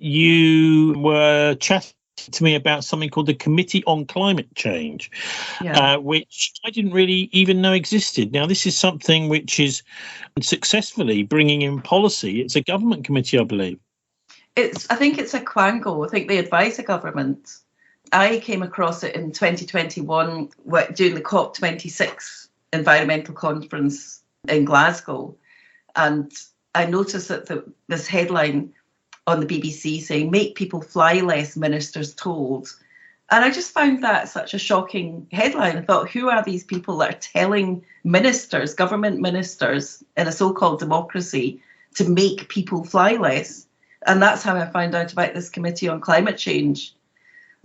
you were chatting to me about something called the Committee on Climate Change, which I didn't really even know existed. Now, this is something which is successfully bringing in policy. It's a government committee, I believe. I think it's a quango. I think they advise the government. I came across it in 2021 during the COP26 environmental conference in Glasgow. And I noticed that this headline on the BBC saying, "Make people fly less, ministers told." And I just found that such a shocking headline. I thought, who are these people that are telling ministers, government ministers in a so-called democracy, to make people fly less? And that's how I found out about this Committee on Climate Change.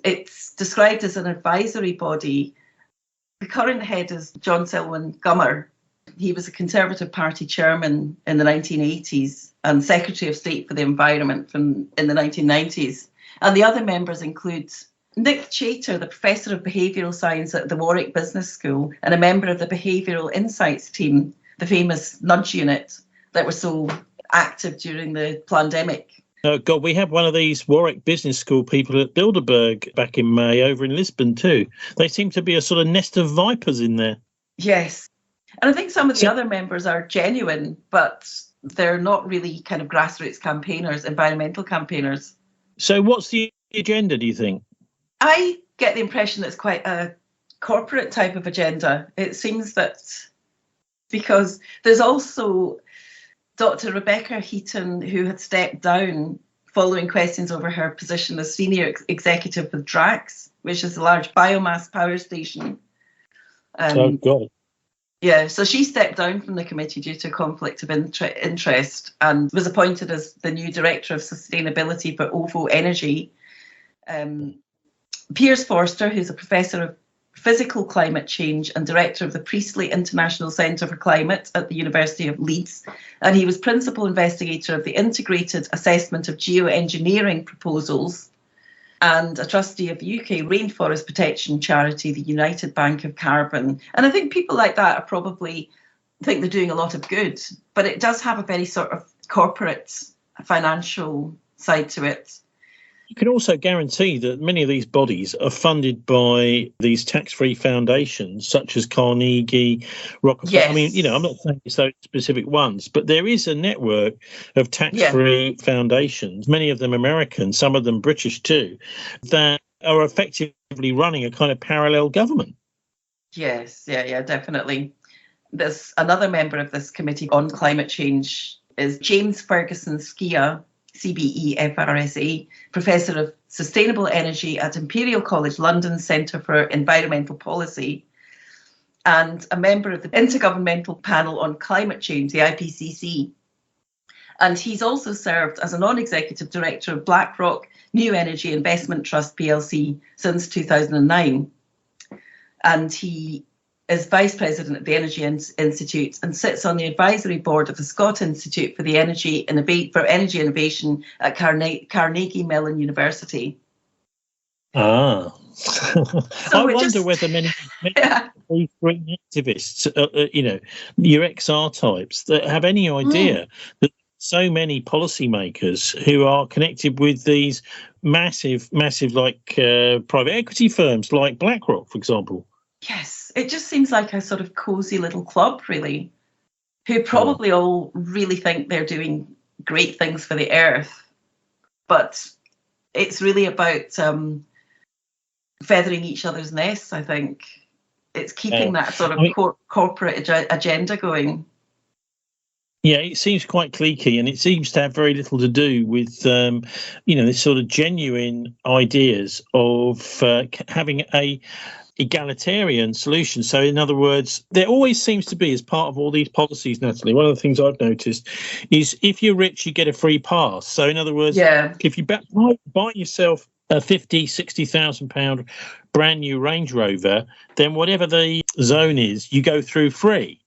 It's described as an advisory body. The current head is John Selwyn Gummer. He was a Conservative Party chairman in the 1980s and Secretary of State for the Environment in the 1990s. And the other members include Nick Chater, the Professor of Behavioural Science at the Warwick Business School and a member of the Behavioural Insights team, the famous nudge unit that was so active during the pandemic. Oh, God, we had one of these Warwick Business School people at Bilderberg back in May over in Lisbon too. They seem to be a sort of nest of vipers in there. Yes. And I think some of the other members are genuine, but they're not really kind of grassroots campaigners, environmental campaigners. So what's the agenda, do you think? I get the impression that it's quite a corporate type of agenda. It seems that because there's also Dr. Rebecca Heaton, who had stepped down following questions over her position as senior executive with Drax, which is a large biomass power station. Oh, God. Yeah, so she stepped down from the committee due to a conflict of interest and was appointed as the new Director of Sustainability for OVO Energy. Piers Forster, who's a Professor of Physical Climate Change and Director of the Priestley International Centre for Climate at the University of Leeds, and he was Principal Investigator of the Integrated Assessment of Geoengineering Proposals and a trustee of the UK Rainforest Protection Charity, the United Bank of Carbon. And I think people like that are probably think they're doing a lot of good, but it does have a very sort of corporate financial side to it. You can also guarantee that many of these bodies are funded by these tax-free foundations, such as Carnegie, Rockefeller. Yes. I mean, I'm not saying it's those specific ones, but there is a network of tax-free foundations, many of them American, some of them British too, that are effectively running a kind of parallel government. Yes, yeah, definitely. There's another member of this Committee on Climate Change is James Ferguson Skea, CBE-FRSA, Professor of Sustainable Energy at Imperial College London Centre for Environmental Policy, and a member of the Intergovernmental Panel on Climate Change, the IPCC. And he's also served as a non-executive director of Blackrock New Energy Investment Trust plc since 2009. And he is Vice President of the Energy Institute and sits on the advisory board of the Scott Institute for Energy Innovation at Carnegie Mellon University. Ah. I wonder whether many green activists, your XR types, that have any idea that so many policymakers who are connected with these massive, like private equity firms like BlackRock, for example. Yes, it just seems like a sort of cosy little club, really, who probably all really think they're doing great things for the earth. But it's really about feathering each other's nests, I think. It's keeping that sort of corporate agenda going. Yeah, it seems quite cliquey, and it seems to have very little to do with, this sort of genuine ideas of having a egalitarian solution. So in other words, there always seems to be, as part of all these policies, Natalie, one of the things I've noticed is if you're rich, you get a free pass. So in other words, if you buy yourself a £50,000-60,000 brand new Range Rover, then whatever the zone is, you go through free.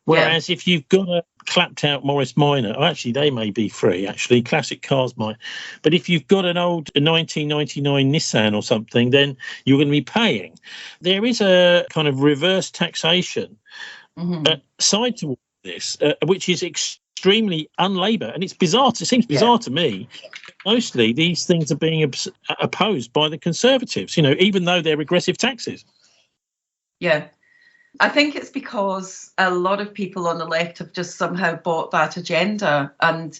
Whereas if you've got a clapped out Morris Minor, actually they may be free, actually, classic cars might. But if you've got an old 1999 Nissan or something, then you're going to be paying. There is a kind of reverse taxation side to all this, which is extremely un-Labour. And it's bizarre. It seems bizarre to me. mostly these things are being opposed by the Conservatives, even though they're regressive taxes. Yeah. I think it's because a lot of people on the left have just somehow bought that agenda. And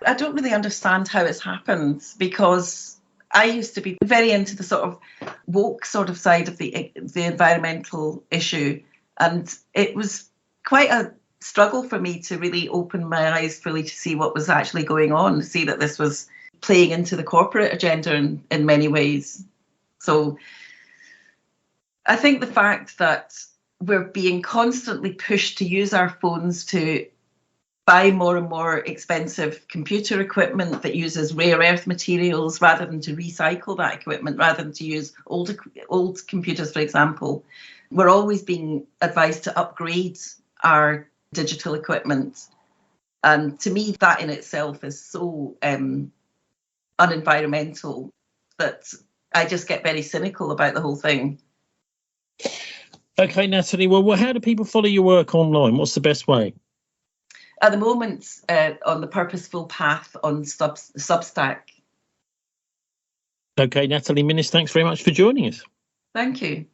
I don't really understand how it's happened, because I used to be very into the sort of woke sort of side of the environmental issue. And it was quite a struggle for me to really open my eyes fully to see what was actually going on, to see that this was playing into the corporate agenda in many ways. So I think the fact that we're being constantly pushed to use our phones to buy more and more expensive computer equipment that uses rare earth materials rather than to recycle that equipment, rather than to use old computers, for example. We're always being advised to upgrade our digital equipment. And to me, that in itself is so unenvironmental that I just get very cynical about the whole thing. Okay, Natalie, well, how do people follow your work online? What's the best way? At the moment, on the Purposeful path on Substack. Okay, Natalie Minnis, thanks very much for joining us. Thank you.